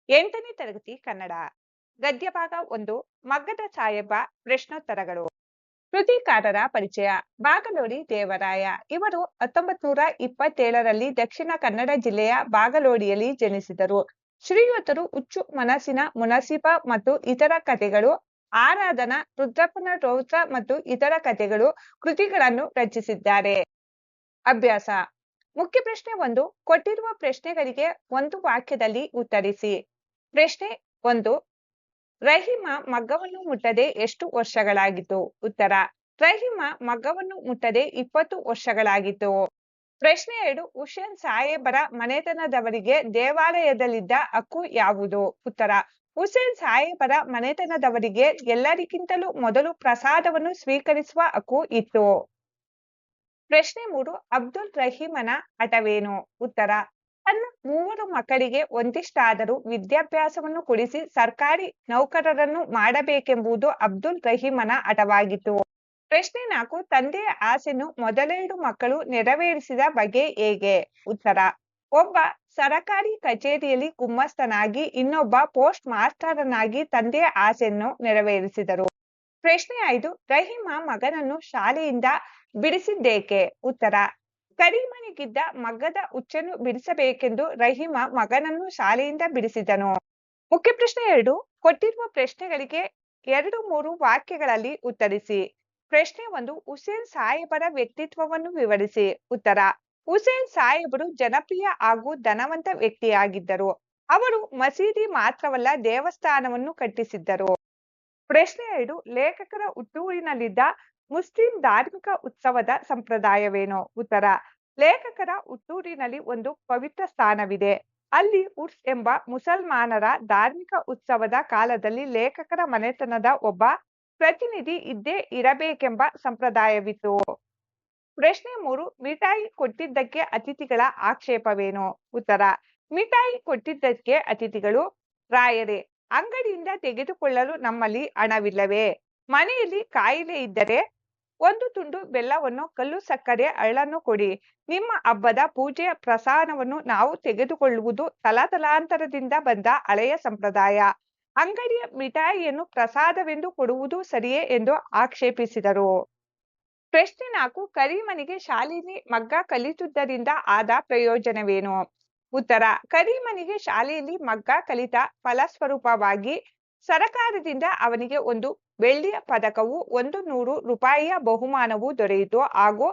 8ನೇ ತರಗತಿ ಕನ್ನಡ ಗದ್ಯ ಭಾಗ 1 ಮಗ್ಗದ ಸಾಹೇಬ ಪ್ರಶ್ನೋತ್ತರಗಳು. ಕೃತಿಕಾರರ ಪರಿಚಯ. ಬಾಗಲೋಡಿ ದೇವರಾಯ ಇವರು 1927ರಲ್ಲಿ ದಕ್ಷಿಣ ಕನ್ನಡ ಜಿಲ್ಲೆಯ ಬಾಗಲೋಡಿಯಲ್ಲಿ ಜನಿಸಿದರು. ಶ್ರೀಯುತರು ಹುಚ್ಚು ಮನಸ್ಸಿನ ಮುನಸಿಬ ಮತ್ತು ಇತರ ಕಥೆಗಳು, ಆರಾಧನಾ, ರುದ್ರಪ್ಪನ ರೌದ್ರ ಮತ್ತು ಇತರ ಕಥೆಗಳು ಕೃತಿಗಳನ್ನು ರಚಿಸಿದ್ದಾರೆ. ಅಭ್ಯಾಸ. ಮುಖ್ಯ ಪ್ರಶ್ನೆ 1. ಕೊಟ್ಟಿರುವ ಪ್ರಶ್ನೆಗಳಿಗೆ ಒಂದು ವಾಕ್ಯದಲ್ಲಿ ಉತ್ತರಿಸಿ. ಪ್ರಶ್ನೆ 1. ರಹೀಮ ಮಗ್ಗವನ್ನು ಮುಟ್ಟದೆ ಎಷ್ಟು ವರ್ಷಗಳಾಗಿತ್ತು? ಉತ್ತರ: ರಹೀಮ ಮಗ್ಗವನ್ನು ಮುಟ್ಟದೆ 20 ವರ್ಷಗಳಾಗಿತ್ತು. ಪ್ರಶ್ನೆ 2. ಹುಸೇನ್ ಸಾಹೇಬರ ಮನೆತನದವರಿಗೆ ದೇವಾಲಯದಲ್ಲಿದ್ದ ಹಕ್ಕು ಯಾವುದು? ಉತ್ತರ: ಹುಸೇನ್ ಸಾಹೇಬರ ಮನೆತನದವರಿಗೆ ಎಲ್ಲರಿಗಿಂತಲೂ ಮೊದಲು ಪ್ರಸಾದವನ್ನು ಸ್ವೀಕರಿಸುವ ಹಕ್ಕು ಇತ್ತು. ಪ್ರಶ್ನೆ 3. ಅಬ್ದುಲ್ ರಹೀಮನ ಹಠವೇನು? ಉತ್ತರ: ತನ್ನ 3 ಮಕ್ಕಳಿಗೆ ಒಂದಿಷ್ಟಾದರೂ ವಿದ್ಯಾಭ್ಯಾಸವನ್ನು ಕೊಡಿಸಿ ಸರ್ಕಾರಿ ನೌಕರರನ್ನು ಮಾಡಬೇಕೆಂಬುದು ಅಬ್ದುಲ್ ರಹೀಮನ ಹಠವಾಗಿತ್ತು. ಪ್ರಶ್ನೆ 4. ತಂದೆಯ ಆಸೆಯನ್ನು ಮೊದಲೆರಡು ಮಕ್ಕಳು ನೆರವೇರಿಸಿದ ಬಗೆ ಹೇಗೆ? ಉತ್ತರ: ಒಬ್ಬ ಸರಕಾರಿ ಕಚೇರಿಯಲ್ಲಿ ಗುಮಾಸ್ತನಾಗಿ, ಇನ್ನೊಬ್ಬ ಪೋಸ್ಟ್ ಮಾಸ್ಟರನಾಗಿ ತಂದೆಯ ಆಸೆಯನ್ನು ನೆರವೇರಿಸಿದರು. ಪ್ರಶ್ನೆ 5. ರಹೀಮ ಮಗನನ್ನು ಶಾಲೆಯಿಂದ ಬಿಡಿಸಿದ್ದೇಕೆ? ಉತ್ತರ: ಕರೀಮನಿಗಿದ್ದ ಮಗ್ಗದ ಹುಚ್ಚನ್ನು ಬಿಡಿಸಬೇಕೆಂದು ರಹೀಮ ಮಗನನ್ನು ಶಾಲೆಯಿಂದ ಬಿಡಿಸಿದನು. ಮುಖ್ಯ ಪ್ರಶ್ನೆ 2. ಕೊಟ್ಟಿರುವ ಪ್ರಶ್ನೆಗಳಿಗೆ 2-3 ವಾಕ್ಯಗಳಲ್ಲಿ ಉತ್ತರಿಸಿ. ಪ್ರಶ್ನೆ 1. ಹುಸೇನ್ ಸಾಹೇಬರ ವ್ಯಕ್ತಿತ್ವವನ್ನು ವಿವರಿಸಿ. ಉತ್ತರ: ಹುಸೇನ್ ಸಾಹೇಬರು ಜನಪ್ರಿಯ ಹಾಗೂ ಧನವಂತ ವ್ಯಕ್ತಿಯಾಗಿದ್ದರು. ಅವರು ಮಸೀದಿ ಮಾತ್ರವಲ್ಲ, ದೇವಸ್ಥಾನವನ್ನು ಕಟ್ಟಿಸಿದ್ದರು. ಪ್ರಶ್ನೆ 2. ಲೇಖಕರ ಹುಟ್ಟೂರಿನಲ್ಲಿದ್ದ ಮುಸ್ಲಿಂ ಧಾರ್ಮಿಕ ಉತ್ಸವದ ಸಂಪ್ರದಾಯವೇನು? ಉತ್ತರ: ಲೇಖಕರ ಹುಟ್ಟೂರಿನಲ್ಲಿ ಒಂದು ಪವಿತ್ರ ಸ್ಥಾನವಿದೆ. ಅಲ್ಲಿ ಉರ್ಸ್ ಎಂಬ ಮುಸಲ್ಮಾನರ ಧಾರ್ಮಿಕ ಉತ್ಸವದ ಕಾಲದಲ್ಲಿ ಲೇಖಕರ ಮನೆತನದ ಒಬ್ಬ ಪ್ರತಿನಿಧಿ ಇದ್ದೇ ಇರಬೇಕೆಂಬ ಸಂಪ್ರದಾಯವಿತ್ತು. ಪ್ರಶ್ನೆ 3. ಮಿಠಾಯಿ ಕೊಟ್ಟಿದ್ದಕ್ಕೆ ಅತಿಥಿಗಳ ಆಕ್ಷೇಪವೇನು? ಉತ್ತರ: ಮಿಠಾಯಿ ಕೊಟ್ಟಿದ್ದಕ್ಕೆ ಅತಿಥಿಗಳು, ರಾಯರೇ, ಅಂಗಡಿಯಿಂದ ತೆಗೆದುಕೊಳ್ಳಲು ನಮ್ಮಲ್ಲಿ ಹಣವಿಲ್ಲವೇ? ಮನೆಯಲ್ಲಿ ಕಾಯಿಲೆ ಇದ್ದರೆ ಒಂದು ತುಂಡು ಬೆಲ್ಲವನ್ನು, ಕಲ್ಲು ಸಕ್ಕರೆ, ಅಳ್ಳನ್ನು ಕೊಡಿ. ನಿಮ್ಮ ಹಬ್ಬದ ಪೂಜೆಯ ಪ್ರಸಾದವನ್ನು ನಾವು ತೆಗೆದುಕೊಳ್ಳುವುದು ತಲಾತಲಾಂತರದಿಂದ ಬಂದ ಹಳೆಯ ಸಂಪ್ರದಾಯ. ಅಂಗಡಿಯ ಮಿಠಾಯಿಯನ್ನು ಪ್ರಸಾದವೆಂದು ಕೊಡುವುದು ಸರಿಯೇ ಎಂದು ಆಕ್ಷೇಪಿಸಿದರು. ಪ್ರಶ್ನೆ 4. ಕರೀಮನಿಗೆ ಶಾಲೆಯಲ್ಲಿ ಮಗ್ಗ ಕಲಿತುದರಿಂದ ಆದ ಪ್ರಯೋಜನವೇನು? ಉತ್ತರ: ಕರೀಮನಿಗೆ ಶಾಲೆಯಲ್ಲಿ ಮಗ್ಗ ಕಲಿತ ಫಲಸ್ವರೂಪವಾಗಿ ಸರಕಾರದಿಂದ ಅವನಿಗೆ ಒಂದು ಬೆಳ್ಳಿಯ ಪದಕವೂ 100 ರೂಪಾಯಿಯ ಬಹುಮಾನವೂ ದೊರೆಯಿತು ಹಾಗೂ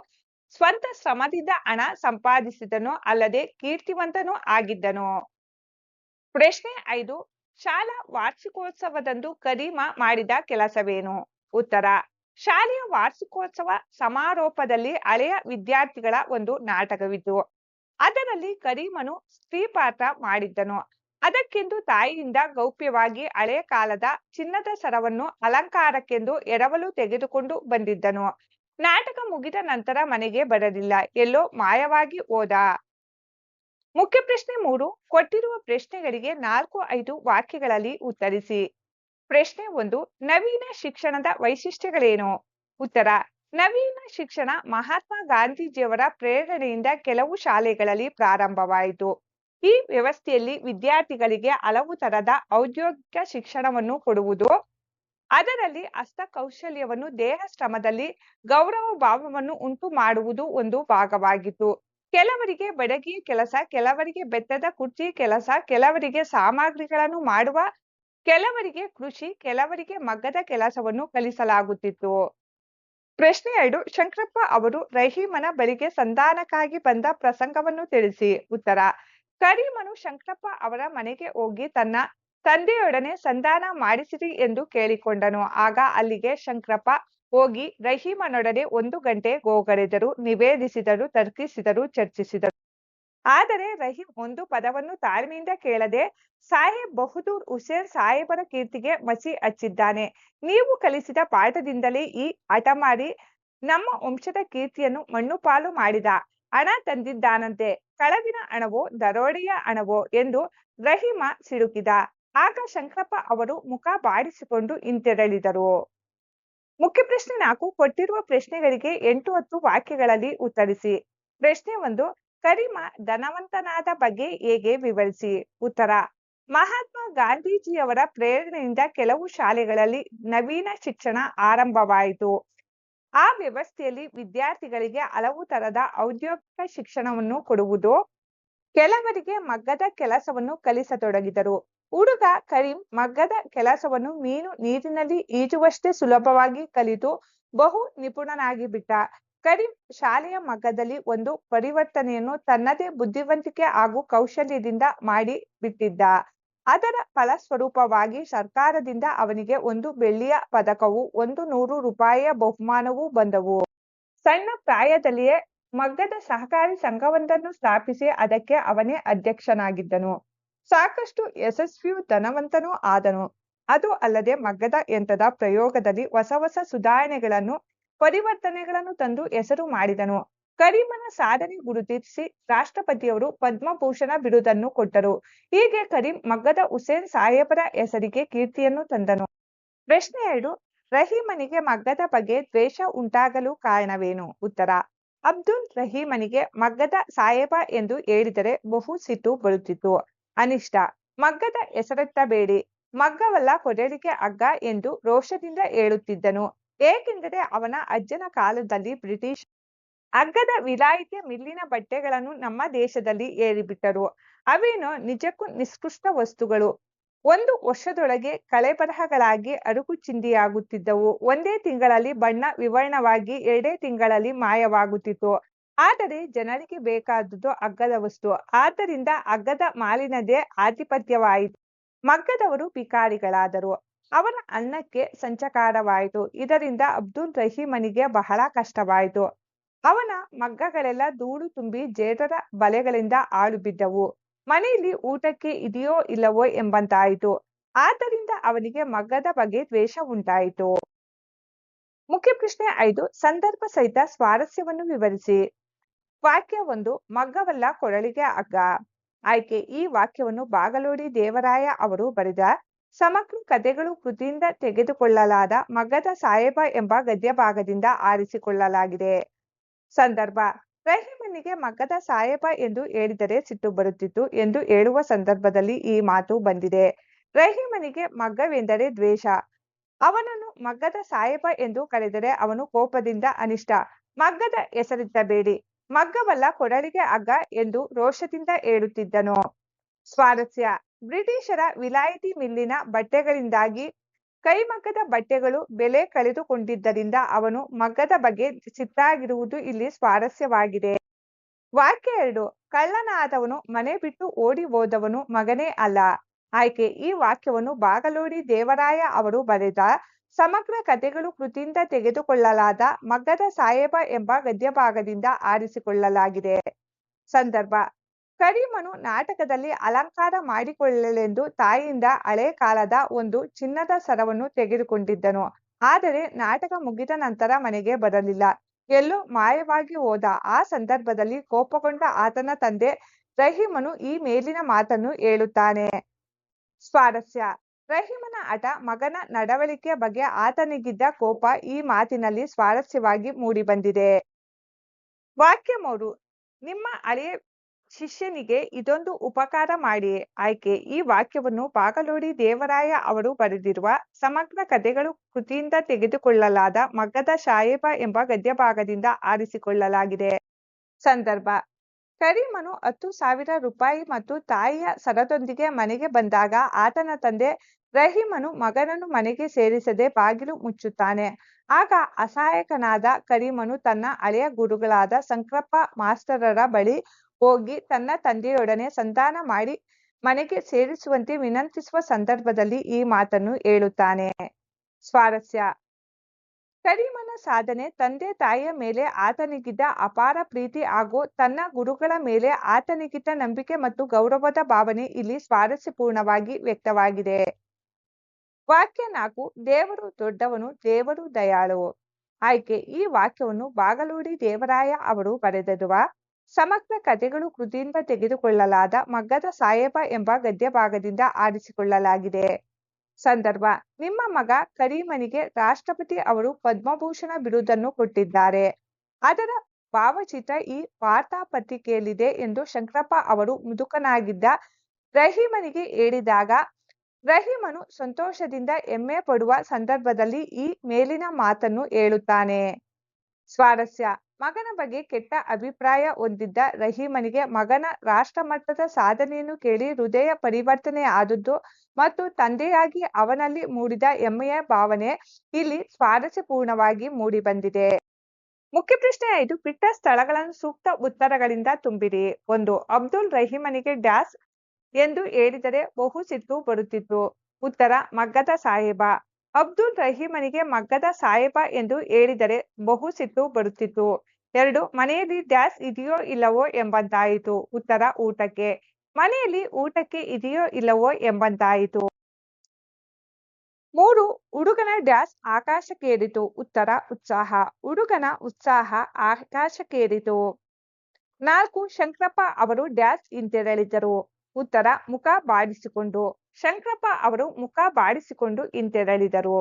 ಸ್ವಂತ ಶ್ರಮದಿಂದ ಹಣ ಸಂಪಾದಿಸಿದನು, ಅಲ್ಲದೆ ಕೀರ್ತಿವಂತನೂ ಆಗಿದ್ದನು. ಪ್ರಶ್ನೆ 5. ಶಾಲಾ ವಾರ್ಷಿಕೋತ್ಸವದಂದು ಕರೀಮ ಮಾಡಿದ ಕೆಲಸವೇನು? ಉತ್ತರ: ಶಾಲೆಯ ವಾರ್ಷಿಕೋತ್ಸವ ಸಮಾರೋಪದಲ್ಲಿ ಹಳೆಯ ವಿದ್ಯಾರ್ಥಿಗಳ ಒಂದು ನಾಟಕವಿತ್ತು. ಅದರಲ್ಲಿ ಕರೀಮನು ಸ್ತ್ರೀ ಪಾತ್ರ ಮಾಡಿದ್ದನು. ಅದಕ್ಕೆಂದು ತಾಯಿಯಿಂದ ಗೌಪ್ಯವಾಗಿ ಹಳೆಯ ಕಾಲದ ಚಿನ್ನದ ಸರವನ್ನು ಅಲಂಕಾರಕ್ಕೆಂದು ಎರವಲು ತೆಗೆದುಕೊಂಡು ಬಂದಿದ್ದನು. ನಾಟಕ ಮುಗಿದ ನಂತರ ಮನೆಗೆ ಬರಲಿಲ್ಲ, ಎಲ್ಲೋ ಮಾಯವಾಗಿ ಹೋದ. ಮುಖ್ಯ ಪ್ರಶ್ನೆ 3. ಕೊಟ್ಟಿರುವ ಪ್ರಶ್ನೆಗಳಿಗೆ 4-5 ವಾಕ್ಯಗಳಲ್ಲಿ ಉತ್ತರಿಸಿ. ಪ್ರಶ್ನೆ 1. ನವೀನ ಶಿಕ್ಷಣದ ವೈಶಿಷ್ಟ್ಯಗಳೇನು? ಉತ್ತರ: ನವೀನ ಶಿಕ್ಷಣ ಮಹಾತ್ಮ ಗಾಂಧೀಜಿಯವರ ಪ್ರೇರಣೆಯಿಂದ ಕೆಲವು ಶಾಲೆಗಳಲ್ಲಿ ಪ್ರಾರಂಭವಾಯಿತು. ಈ ವ್ಯವಸ್ಥೆಯಲ್ಲಿ ವಿದ್ಯಾರ್ಥಿಗಳಿಗೆ ಹಲವು ತರದ ಔದ್ಯೋಗಿಕ ಶಿಕ್ಷಣವನ್ನು ಕೊಡುವುದು, ಅದರಲ್ಲಿ ಹಸ್ತಕೌಶಲ್ಯವನ್ನು, ದೇಹ ಶ್ರಮದಲ್ಲಿ ಗೌರವ ಭಾವವನ್ನು ಉಂಟು ಮಾಡುವುದು ಒಂದು ಭಾಗವಾಗಿತ್ತು. ಕೆಲವರಿಗೆ ಬಡಗಿಯ ಕೆಲಸ, ಕೆಲವರಿಗೆ ಬೆತ್ತದ ಕುರ್ಚಿ ಕೆಲಸ, ಕೆಲವರಿಗೆ ಸಾಮಗ್ರಿಗಳನ್ನು ಮಾಡುವ, ಕೆಲವರಿಗೆ ಕೃಷಿ, ಕೆಲವರಿಗೆ ಮಗ್ಗದ ಕೆಲಸವನ್ನು ಕಲಿಸಲಾಗುತ್ತಿತ್ತು. ಪ್ರಶ್ನೆ 2. ಶಂಕರಪ್ಪ ಅವರು ರಹೀಮನ ಬಳಿಗೆ ಸಂಧಾನಕ್ಕಾಗಿ ಬಂದ ಪ್ರಸಂಗವನ್ನು ತಿಳಿಸಿ. ಉತ್ತರ: ಕರೀಮನು ಶಂಕರಪ್ಪ ಅವರ ಮನೆಗೆ ಹೋಗಿ ತನ್ನ ತಂದೆಯೊಡನೆ ಸಂಧಾನ ಮಾಡಿಸಿರಿ ಎಂದು ಕೇಳಿಕೊಂಡನು. ಆಗ ಅಲ್ಲಿಗೆ ಶಂಕರಪ್ಪ ಹೋಗಿ ರಹೀಮನೊಡನೆ 1 ಗಂಟೆ ಗೋಗರೆದರು, ನಿವೇದಿಸಿದರು, ತರ್ಕಿಸಿದರು, ಚರ್ಚಿಸಿದರು. ಆದರೆ ರಹೀಂ ಒಂದು ಪದವನ್ನು ತಾಳ್ಮೆಯಿಂದ ಕೇಳದೆ, ಸಾಹೇಬ್ ಬಹದ್ದೂರ್ ಹುಸೇನ್ ಸಾಹೇಬರ ಕೀರ್ತಿಗೆ ಮಸಿ ಹಚ್ಚಿದ್ದಾನೆ. ನೀವು ಕಲಿಸಿದ ಪಾಠದಿಂದಲೇ ಈ ಹಠಮಾರಿ ನಮ್ಮ ವಂಶದ ಕೀರ್ತಿಯನ್ನು ಮಣ್ಣುಪಾಲು ಮಾಡಿದ. ಹಣ ತಂದಿದ್ದಾನಂತೆ, ಕಳವಿನ ಹಣವೋ ದರೋಡೆಯ ಹಣವೋ ಎಂದು ರಹೀಮ ಸಿಡುಕಿದ. ಆಗ ಶಂಕರಪ್ಪ ಅವರು ಮುಖ ಬಾಡಿಸಿಕೊಂಡು ಹಿಂತೆರಳಿದರು. ಮುಖ್ಯ ಪ್ರಶ್ನೆ 4. ಕೊಟ್ಟಿರುವ ಪ್ರಶ್ನೆಗಳಿಗೆ 8-10 ವಾಕ್ಯಗಳಲ್ಲಿ ಉತ್ತರಿಸಿ. ಪ್ರಶ್ನೆ 1. ಕರೀಮ ಧನವಂತನಾದ ಬಗ್ಗೆ ಹೇಗೆ ವಿವರಿಸಿ. ಉತ್ತರ: ಮಹಾತ್ಮ ಗಾಂಧೀಜಿಯವರ ಪ್ರೇರಣೆಯಿಂದ ಕೆಲವು ಶಾಲೆಗಳಲ್ಲಿ ನವೀನ ಶಿಕ್ಷಣ ಆರಂಭವಾಯಿತು. ಆ ವ್ಯವಸ್ಥೆಯಲ್ಲಿ ವಿದ್ಯಾರ್ಥಿಗಳಿಗೆ ಹಲವು ತರದ ಔದ್ಯೋಗಿಕ ಶಿಕ್ಷಣವನ್ನು ಕೊಡುವುದು, ಕೆಲವರಿಗೆ ಮಗ್ಗದ ಕೆಲಸವನ್ನು ಕಲಿಸತೊಡಗಿದರು. ಹುಡುಗ ಕರೀಂ ಮಗ್ಗದ ಕೆಲಸವನ್ನು ಮೀನು ನೀರಿನಲ್ಲಿ ಈಜುವಷ್ಟೇ ಸುಲಭವಾಗಿ ಕಲಿತು ಬಹು ನಿಪುಣನಾಗಿ ಬಿಟ್ಟ. ಕರೀಂ ಶಾಲೆಯ ಮಗ್ಗದಲ್ಲಿ ಒಂದು ಪರಿವರ್ತನೆಯನ್ನು ತನ್ನದೇ ಬುದ್ಧಿವಂತಿಕೆ ಹಾಗೂ ಕೌಶಲ್ಯದಿಂದ ಮಾಡಿ ಬಿಟ್ಟಿದ್ದ. ಅದರ ಫಲಸ್ವರೂಪವಾಗಿ ಸರ್ಕಾರದಿಂದ ಅವನಿಗೆ ಒಂದು ಬೆಳ್ಳಿಯ ಪದಕವೂ 100 ರೂಪಾಯಿಯ ಬಹುಮಾನವೂ ಬಂದವು. ಸಣ್ಣ ಪ್ರಾಯದಲ್ಲಿಯೇ ಮಗ್ಗದ ಸಹಕಾರಿ ಸಂಘವೊಂದನ್ನು ಸ್ಥಾಪಿಸಿ ಅದಕ್ಕೆ ಅವನೇ ಅಧ್ಯಕ್ಷನಾಗಿದ್ದನು. ಸಾಕಷ್ಟು ಯಶಸ್ವಿಯೂ ಧನವಂತನೂ ಆದನು. ಅದು ಅಲ್ಲದೆ ಮಗ್ಗದ ಯಂತ್ರದ ಪ್ರಯೋಗದಲ್ಲಿ ಹೊಸ ಹೊಸ ಸುಧಾರಣೆಗಳನ್ನು ಪರಿವರ್ತನೆಗಳನ್ನು ತಂದು ಹೆಸರು ಮಾಡಿದನು. ಕರೀಮನ ಸಾಧನೆ ಗುರುತಿಸಿ ರಾಷ್ಟ್ರಪತಿಯವರು ಪದ್ಮಭೂಷಣ ಬಿರುದನ್ನು ಕೊಟ್ಟರು. ಹೀಗೆ ಕರೀಂ ಮಗ್ಗದ ಹುಸೇನ್ ಸಾಹೇಬರ ಹೆಸರಿಗೆ ಕೀರ್ತಿಯನ್ನು ತಂದನು. ಪ್ರಶ್ನೆ 2. ರಹೀಮನಿಗೆ ಮಗ್ಗದ ಬಗ್ಗೆ ದ್ವೇಷ ಉಂಟಾಗಲು ಕಾರಣವೇನು? ಉತ್ತರ: ಅಬ್ದುಲ್ ರಹೀಮನಿಗೆ ಮಗ್ಗದ ಸಾಹೇಬ ಎಂದು ಹೇಳಿದರೆ ಬಹು ಸಿಟ್ಟು ಬರುತ್ತಿತ್ತು. ಅನಿಷ್ಟ: ಮಗ್ಗದ ಹೆಸರೆತ್ತಬೇಡಿ, ಮಗ್ಗವಲ್ಲ ಕೊರಳಿಗೆ ಹಗ್ಗ ಎಂದು ರೋಷದಿಂದ ಹೇಳುತ್ತಿದ್ದನು. ಏಕೆಂದರೆ ಅವನ ಅಜ್ಜನ ಕಾಲದಲ್ಲಿ ಬ್ರಿಟಿಷ್ ಹಗ್ಗದ ವಿಲಾಯಿತಿಯ ಮಿಲ್ಲಿನ ಬಟ್ಟೆಗಳನ್ನು ನಮ್ಮ ದೇಶದಲ್ಲಿ ಏರಿಬಿಟ್ಟರು. ಅವೇನೋ ನಿಜಕ್ಕೂ ನಿಷ್ಕೃಷ್ಟ ವಸ್ತುಗಳು. 1 ವರ್ಷದೊಳಗೆ ಕಳೆಬರಹಗಳಾಗಿ ಅರುಕು ಚಿಂದಿಯಾಗುತ್ತಿದ್ದವು. ಒಂದೇ ತಿಂಗಳಲ್ಲಿ ಬಣ್ಣ ವಿವರ್ಣವಾಗಿ 2 ತಿಂಗಳಲ್ಲಿ ಮಾಯವಾಗುತ್ತಿತ್ತು. ಆದರೆ ಜನರಿಗೆ ಬೇಕಾದುದು ಹಗ್ಗದ ವಸ್ತು. ಆದ್ದರಿಂದ ಹಗ್ಗದ ಮಾಲಿನದೇ ಆಧಿಪತ್ಯವಾಯಿತು. ಮಗ್ಗದವರು ಭಿಕಾರಿಗಳಾದರು. ಅವರ ಅನ್ನಕ್ಕೆ ಸಂಚಕಾರವಾಯಿತು. ಇದರಿಂದ ಅಬ್ದುಲ್ ರಹೀಮನಿಗೆ ಬಹಳ ಕಷ್ಟವಾಯಿತು. ಅವನ ಮಗ್ಗಗಳೆಲ್ಲ ಧೂಳು ತುಂಬಿ ಜೇಡರ ಬಲೆಗಳಿಂದ ಹಾಳು ಬಿದ್ದವು. ಮನೆಯಲ್ಲಿ ಊಟಕ್ಕೆ ಇದೆಯೋ ಇಲ್ಲವೋ ಎಂಬಂತಾಯಿತು. ಆದ್ದರಿಂದ ಅವನಿಗೆ ಮಗ್ಗದ ಬಗ್ಗೆ ದ್ವೇಷ ಉಂಟಾಯಿತು. ಮುಖ್ಯ ಪ್ರಶ್ನೆ 5. ಸಂದರ್ಭ ಸಹಿತ ಸ್ವಾರಸ್ಯವನ್ನು ವಿವರಿಸಿ. ವಾಕ್ಯ 1. ಮಗ್ಗವಲ್ಲ ಕೊರಳಿಗೆ ಹಗ್ಗ. ಆಯ್ಕೆ: ಈ ವಾಕ್ಯವನ್ನು ಬಾಗಲೋಡಿ ದೇವರಾಯ ಅವರು ಬರೆದ ಸಮಗ್ರ ಕಥೆಗಳು ಕೃತಿಯಿಂದ ತೆಗೆದುಕೊಳ್ಳಲಾದ ಮಗ್ಗದ ಸಾಹೇಬ ಎಂಬ ಗದ್ಯಭಾಗದಿಂದ ಆರಿಸಿಕೊಳ್ಳಲಾಗಿದೆ. ಸಂದರ್ಭ: ರಹೀಮನಿಗೆ ಮಗ್ಗದ ಸಾಹೇಬ ಎಂದು ಹೇಳಿದರೆ ಸಿಟ್ಟು ಬರುತ್ತಿತ್ತು ಎಂದು ಹೇಳುವ ಸಂದರ್ಭದಲ್ಲಿ ಈ ಮಾತು ಬಂದಿದೆ. ರಹೀಮನಿಗೆ ಮಗ್ಗವೆಂದರೆ ದ್ವೇಷ. ಅವನನ್ನು ಮಗ್ಗದ ಸಾಹೇಬ ಎಂದು ಕರೆದರೆ ಅವನು ಕೋಪದಿಂದ ಅನಿಷ್ಟ: ಮಗ್ಗದ ಹೆಸರಿತ್ತಬೇಡಿ, ಮಗ್ಗವಲ್ಲ ಕೊರಳಿಗೆ ಹಗ್ಗ ಎಂದು ರೋಷದಿಂದ ಹೇಳುತ್ತಿದ್ದನು. ಸ್ವಾರಸ್ಯ: ಬ್ರಿಟಿಷರ ವಿಲಾಯಿತಿ ಮಿಲ್ಲಿನ ಬಟ್ಟೆಗಳಿಂದಾಗಿ ಕೈಮಗ್ಗದ ಬಟ್ಟೆಗಳು ಬೆಲೆ ಕಳೆದುಕೊಂಡಿದ್ದರಿಂದ ಅವನು ಮಗ್ಗದ ಬಗ್ಗೆ ಸಿಟ್ಟಾಗಿರುವುದು ಇಲ್ಲಿ ಸ್ವಾರಸ್ಯವಾಗಿದೆ. ವಾಕ್ಯ 2. ಕಳ್ಳನಾದವನು ಮನೆ ಬಿಟ್ಟು ಓಡಿ ಹೋದವನು ಮಗನೇ ಅಲ್ಲ. ಆಯ್ಕೆ: ಈ ವಾಕ್ಯವನ್ನು ಬಾಗಲೋಡಿ ದೇವರಾಯ ಅವರು ಬರೆದ ಸಮಗ್ರ ಕಥೆಗಳು ಕೃತಿಯಿಂದ ತೆಗೆದುಕೊಳ್ಳಲಾದ ಮಗ್ಗದ ಸಾಹೇಬ ಎಂಬ ಗದ್ಯಭಾಗದಿಂದ ಆರಿಸಿಕೊಳ್ಳಲಾಗಿದೆ. ಸಂದರ್ಭ: ಕರೀಮನು ನಾಟಕದಲ್ಲಿ ಅಲಂಕಾರ ಮಾಡಿಕೊಳ್ಳಲೆಂದು ತಾಯಿಯಿಂದ ಹಳೆ ಕಾಲದ ಒಂದು ಚಿನ್ನದ ಸರವನ್ನು ತೆಗೆದುಕೊಂಡಿದ್ದನು. ಆದರೆ ನಾಟಕ ಮುಗಿದ ನಂತರ ಮನೆಗೆ ಬರಲಿಲ್ಲ, ಎಲ್ಲೋ ಮಾಯವಾಗಿ ಹೋದ. ಆ ಸಂದರ್ಭದಲ್ಲಿ ಕೋಪಗೊಂಡ ಆತನ ತಂದೆ ರಹೀಮನು ಈ ಮೇಲಿನ ಮಾತನ್ನು ಹೇಳುತ್ತಾನೆ. ಸ್ವಾರಸ್ಯ: ರಹೀಮನ ಹಠ, ಮಗನ ನಡವಳಿಕೆಯ ಬಗ್ಗೆ ಆತನಿಗಿದ್ದ ಕೋಪ ಈ ಮಾತಿನಲ್ಲಿ ಸ್ವಾರಸ್ಯವಾಗಿ ಮೂಡಿಬಂದಿದೆ. ವಾಕ್ಯ 3. ನಿಮ್ಮ ಹಳೆಯ ಶಿಷ್ಯನಿಗೆ ಇದೊಂದು ಉಪಕಾರ ಮಾಡಿ. ಆಯ್ಕೆ: ಈ ವಾಕ್ಯವನ್ನು ಬಾಗಲೋಡಿ ದೇವರಾಯ ಅವರು ಬರೆದಿರುವ ಸಮಗ್ರ ಕಥೆಗಳು ಕೃತಿಯಿಂದ ತೆಗೆದುಕೊಳ್ಳಲಾದ ಮಗ್ಗದ ಸಾಹೇಬ ಎಂಬ ಗದ್ಯಭಾಗದಿಂದ ಆರಿಸಿಕೊಳ್ಳಲಾಗಿದೆ. ಸಂದರ್ಭ: ಕರೀಮನು 10,000 ರೂಪಾಯಿ ಮತ್ತು ತಾಯಿಯ ಸರದೊಂದಿಗೆ ಮನೆಗೆ ಬಂದಾಗ ಆತನ ತಂದೆ ರಹೀಮನು ಮಗನನ್ನು ಮನೆಗೆ ಸೇರಿಸದೆ ಬಾಗಿಲು ಮುಚ್ಚುತ್ತಾನೆ. ಆಗ ಅಸಹಾಯಕನಾದ ಕರೀಮನು ತನ್ನ ಹಳೆಯ ಗುರುಗಳಾದ ಸಂಕ್ರಪ್ಪ ಮಾಸ್ತರರ ಬಳಿ ಹೋಗಿ ತನ್ನ ತಂದೆಯೊಡನೆ ಸಂಧಾನ ಮಾಡಿ ಮನೆಗೆ ಸೇರಿಸುವಂತೆ ವಿನಂತಿಸುವ ಸಂದರ್ಭದಲ್ಲಿ ಈ ಮಾತನ್ನು ಹೇಳುತ್ತಾನೆ. ಸ್ವಾರಸ್ಯ: ಕರೀಮನ ಸಾಧನೆ, ತಂದೆ ತಾಯಿಯ ಮೇಲೆ ಆತನಿಗಿದ್ದ ಅಪಾರ ಪ್ರೀತಿ ಹಾಗೂ ತನ್ನ ಗುರುಗಳ ಮೇಲೆ ಆತನಿಗಿದ್ದ ನಂಬಿಕೆ ಮತ್ತು ಗೌರವದ ಭಾವನೆ ಇಲ್ಲಿ ಸ್ವಾರಸ್ಯಪೂರ್ಣವಾಗಿ ವ್ಯಕ್ತವಾಗಿದೆ. ವಾಕ್ಯ 4. ದೇವರು ದೊಡ್ಡವನು, ದೇವರು ದಯಾಳು. ಆಯ್ಕೆ: ಈ ವಾಕ್ಯವನ್ನು ಬಾಗಲೋಡಿ ದೇವರಾಯ ಅವರು ಬರೆದಿರುವ ಸಮಗ್ರ ಕಥೆಗಳು ಕೃತಿಯಿಂದ ತೆಗೆದುಕೊಳ್ಳಲಾದ ಮಗ್ಗದ ಸಾಹೇಬ ಎಂಬ ಗದ್ಯಭಾಗದಿಂದ ಆರಿಸಿಕೊಳ್ಳಲಾಗಿದೆ. ಸಂದರ್ಭ: ನಿಮ್ಮ ಮಗ ಕರೀಮನಿಗೆ ರಾಷ್ಟ್ರಪತಿ ಅವರು ಪದ್ಮಭೂಷಣ ಬಿರುದನ್ನು ಕೊಟ್ಟಿದ್ದಾರೆ. ಅದರ ಭಾವಚಿತ್ರ ಈ ವಾರ್ತಾಪತ್ರಿಕೆಯಲ್ಲಿದೆ ಎಂದು ಶಂಕರಪ್ಪ ಅವರು ಮುದುಕನಾಗಿದ್ದ ರಹೀಮನಿಗೆ ಹೇಳಿದಾಗ ರಹೀಮನು ಸಂತೋಷದಿಂದ ಹೆಮ್ಮೆ ಪಡುವ ಸಂದರ್ಭದಲ್ಲಿ ಈ ಮೇಲಿನ ಮಾತನ್ನು ಹೇಳುತ್ತಾನೆ. ಸ್ವಾರಸ್ಯ: ಮಗನ ಬಗ್ಗೆ ಕೆಟ್ಟ ಅಭಿಪ್ರಾಯ ಹೊಂದಿದ್ದ ರಹೀಮನಿಗೆ ಮಗನ ರಾಷ್ಟ್ರಮಟ್ಟದ ಸಾಧನೆಯನ್ನು ಕೇಳಿ ಹೃದಯ ಪರಿವರ್ತನೆ ಆದದ್ದು ಮತ್ತು ತಂದೆಯಾಗಿ ಅವನಲ್ಲಿ ಮೂಡಿದ ಹೆಮ್ಮೆಯ ಭಾವನೆ ಇಲ್ಲಿ ಸ್ವಾರಸ್ಯಪೂರ್ಣವಾಗಿ ಮೂಡಿಬಂದಿದೆ. ಮುಖ್ಯ ಪ್ರಶ್ನೆ 5. ಬಿಟ್ಟ ಸ್ಥಳಗಳನ್ನು ಸೂಕ್ತ ಉತ್ತರಗಳಿಂದ ತುಂಬಿರಿ. 1. ಅಬ್ದುಲ್ ರಹೀಮನಿಗೆ ಡ್ಯಾಸ್ ಎಂದು ಹೇಳಿದರೆ ಬಹು ಸಿಟ್ಟು ಬರುತ್ತಿತ್ತು. ಉತ್ತರ: ಮಗ್ಗದ ಸಾಹೇಬ. ಅಬ್ದುಲ್ ರಹೀಮನಿಗೆ ಮಗ್ಗದ ಸಾಹೇಬ ಎಂದು ಹೇಳಿದರೆ ಬಹು ಸಿಟ್ಟು ಬರುತ್ತಿತ್ತು. 2. ಮನೆಯಲ್ಲಿ ಡ್ಯಾಸ್ ಇದೆಯೋ ಇಲ್ಲವೋ ಎಂಬಂತಾಯಿತು. ಉತ್ತರ: ಊಟಕ್ಕೆ. ಮನೆಯಲ್ಲಿ ಊಟಕ್ಕೆ ಇದೆಯೋ ಇಲ್ಲವೋ ಎಂಬಂತಾಯಿತು. 3. ಹುಡುಗನ ಡ್ಯಾಸ್ ಆಕಾಶಕ್ಕೇರಿತು. ಉತ್ತರ: ಉತ್ಸಾಹ. ಹುಡುಗನ ಉತ್ಸಾಹ ಆಕಾಶಕ್ಕೇರಿತು. 4. ಶಂಕ್ರಪ್ಪ ಅವರು ಡ್ಯಾಸ್ ಹಿಂತೆರಳಿದರು. ಉತ್ತರ: ಮುಖ ಬಾಡಿಸಿಕೊಂಡು. ಶಂಕ್ರಪ್ಪ ಅವರು ಮುಖ ಬಾಡಿಸಿಕೊಂಡು ಹಿಂತೆರಳಿದರು.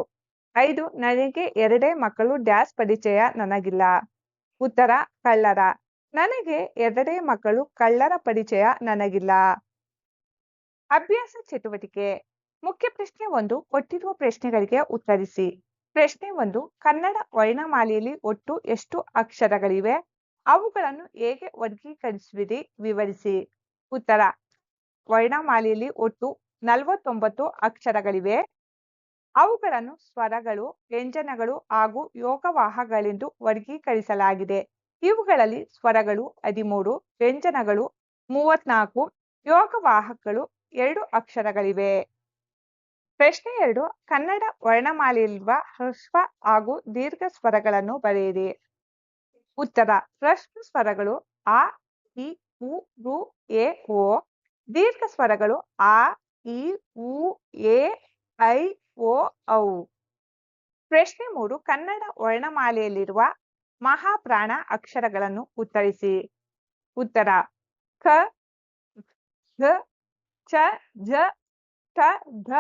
5. ನನಗೆ ಎರಡೇ ಮಕ್ಕಳು ಡ್ಯಾಸ್ ಪರಿಚಯ ನನಗಿಲ್ಲ. ಉತ್ತರ: ಕಳ್ಳರ. ನನಗೆ ಎರಡೇ ಮಕ್ಕಳು ಕಳ್ಳರ ಪರಿಚಯ ನನಗಿಲ್ಲ. ಅಭ್ಯಾಸ ಚಟುವಟಿಕೆ. ಮುಖ್ಯ ಪ್ರಶ್ನೆ 1. ಕೊಟ್ಟಿರುವ ಪ್ರಶ್ನೆಗಳಿಗೆ ಉತ್ತರಿಸಿ. ಪ್ರಶ್ನೆ 1. ಕನ್ನಡ ವರ್ಣಮಾಲೆಯಲ್ಲಿ ಒಟ್ಟು ಎಷ್ಟು ಅಕ್ಷರಗಳಿವೆ? ಅವುಗಳನ್ನು ಹೇಗೆ ವರ್ಗೀಕರಿಸುವಿರಿ? ವಿವರಿಸಿ. ಉತ್ತರ: ವರ್ಣಮಾಲೆಯಲ್ಲಿ ಒಟ್ಟು 49 ಅಕ್ಷರಗಳಿವೆ. ಅವುಗಳನ್ನು ಸ್ವರಗಳು, ವ್ಯಂಜನಗಳು ಹಾಗೂ ಯೋಗವಾಹಗಳೆಂದು ವರ್ಗೀಕರಿಸಲಾಗಿದೆ. ಇವುಗಳಲ್ಲಿ ಸ್ವರಗಳು 13, ವ್ಯಂಜನಗಳು 34, ಯೋಗವಾಹಗಳು 2 ಅಕ್ಷರಗಳಿವೆ. ಪ್ರಶ್ನೆ 2. ಕನ್ನಡ ವರ್ಣಮಾಲೆಯಲ್ಲಿರುವ ಹ್ರಸ್ವ ಹಾಗೂ ದೀರ್ಘ ಸ್ವರಗಳನ್ನು ಬರೆಯಿರಿ. ಉತ್ತರ: ಹ್ರಸ್ವ ಸ್ವರಗಳು ಅ, ಇ, ಉ, ಋ, ಎ, ಓ. ದೀರ್ಘ ಸ್ವರಗಳು ಆ, ಇ, ಉ, ಎ, ಐ, ಓ, ಔ. ಪ್ರಶ್ನೆ 3. ಕನ್ನಡ ವರ್ಣಮಾಲೆಯಲ್ಲಿರುವ ಮಹಾಪ್ರಾಣ ಅಕ್ಷರಗಳನ್ನು ಉತ್ತರಿಸಿ. ಉತ್ತರ: ಕ, ಘ, ಚ, ಝ, ಟ, ಧ,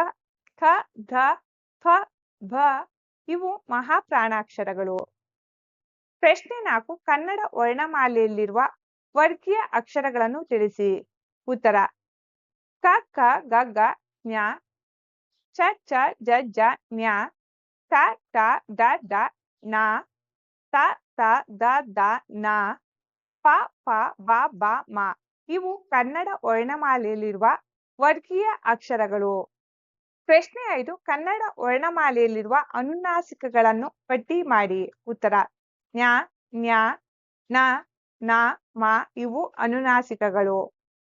ಥ, ಧ, ಫ, ಭ. ಇವು ಮಹಾಪ್ರಾಣಾಕ್ಷರಗಳು. ಪ್ರಶ್ನೆ 4. ಕನ್ನಡ ವರ್ಣಮಾಲೆಯಲ್ಲಿರುವ ವರ್ಗೀಯ ಅಕ್ಷರಗಳನ್ನು ತಿಳಿಸಿ. ಉತ್ತರ: ಕ, ಖ, ಗ, ಘ, ಞ, ಚ, ಛ, ಜ, ಝ, ಞ, ಟ, ಠ, ಡ, ಢ, ಣ, ತ, ಥ, ದ, ಧ, ನ, ಪ, ಫ, ಬ, ಭ, ಮ. ಇವು ಕನ್ನಡ ವರ್ಣಮಾಲೆಯಲ್ಲಿರುವ ವರ್ಗೀಯ ಅಕ್ಷರಗಳು. ಪ್ರಶ್ನೆ 5. ಕನ್ನಡ ವರ್ಣಮಾಲೆಯಲ್ಲಿರುವ ಅನುನಾಸಿಕಗಳನ್ನು ಪಟ್ಟಿ ಮಾಡಿ. ಉತ್ತರ: ಞ, ಞ, ನ, ನ, ಮ. ಇವು ಅನುನಾಸಿಕಗಳು.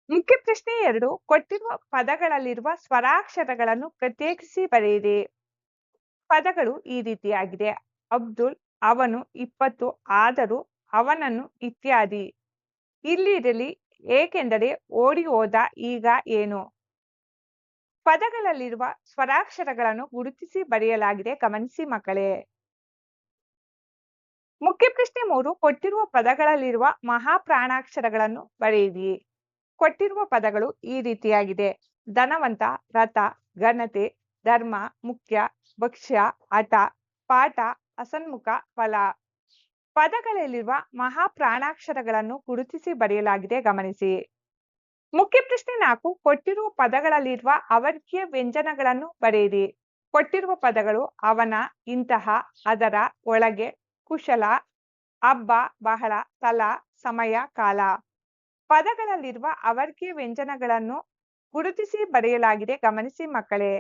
ಮುಖ್ಯ ಪ್ರಶ್ನೆ 2. ಕೊಟ್ಟಿರುವ ಪದಗಳಲ್ಲಿರುವ ಸ್ವರಾಕ್ಷರಗಳನ್ನು ಪ್ರತ್ಯೇಕಿಸಿ ಬರೆಯಿರಿ. ಪದಗಳು ಈ ರೀತಿಯಾಗಿದೆ: ಅಬ್ದುಲ್, ಅವನು, 20, ಆದರೂ, ಅವನನ್ನು, ಇತ್ಯಾದಿ. ಇಲ್ಲಿರಲಿ, ಏಕೆಂದರೆ, ಓಡಿ ಹೋದ, ಈಗ ಏನು. ಪದಗಳಲ್ಲಿರುವ ಸ್ವರಾಕ್ಷರಗಳನ್ನು ಗುರುತಿಸಿ ಬರೆಯಲಾಗಿದೆ, ಗಮನಿಸಿ ಮಕ್ಕಳೇ. ಮುಖ್ಯ ಪ್ರಶ್ನೆ 3. ಕೊಟ್ಟಿರುವ ಪದಗಳಲ್ಲಿರುವ ಮಹಾಪ್ರಾಣಾಕ್ಷರಗಳನ್ನು ಬರೆಯಿರಿ. ಕೊಟ್ಟಿರುವ ಪದಗಳು ಈ ರೀತಿಯಾಗಿದೆ: ಧನವಂತ, ರಥ, ಘನತೆ, ಧರ್ಮ, ಮುಖ್ಯ, ಭಕ್ಷ್ಯ, ಹಠ, ಪಾಠ, ಹಸನ್ಮುಖ, ಫಲ. ಪದಗಳಲ್ಲಿರುವ ಮಹಾಪ್ರಾಣಾಕ್ಷರಗಳನ್ನು ಗುರುತಿಸಿ ಬರೆಯಲಾಗಿದೆ, ಗಮನಿಸಿ. ಮುಖ್ಯ ಪ್ರಶ್ನೆ 4. ಕೊಟ್ಟಿರುವ ಪದಗಳಲ್ಲಿರುವ ಅವರ್ಗೀಯ ವ್ಯಂಜನಗಳನ್ನು ಬರೆಯಿರಿ. ಕೊಟ್ಟಿರುವ ಪದಗಳು ಅವನ, ಇಂತಹ, ಅದರ, ಒಳಗೆ, ಕುಶಲ, ಹಬ್ಬ, ಬಹಳ, ಸ್ಥಳ, ಸಮಯ, ಕಾಲ. ಪದಗಳಲ್ಲಿರುವ ಅವರ್ಗೀಯ ವ್ಯಂಜನಗಳನ್ನು ಗುರುತಿಸಿ ಬರೆಯಲಾಗಿದೆ, ಗಮನಿಸಿ ಮಕ್ಕಳೇ.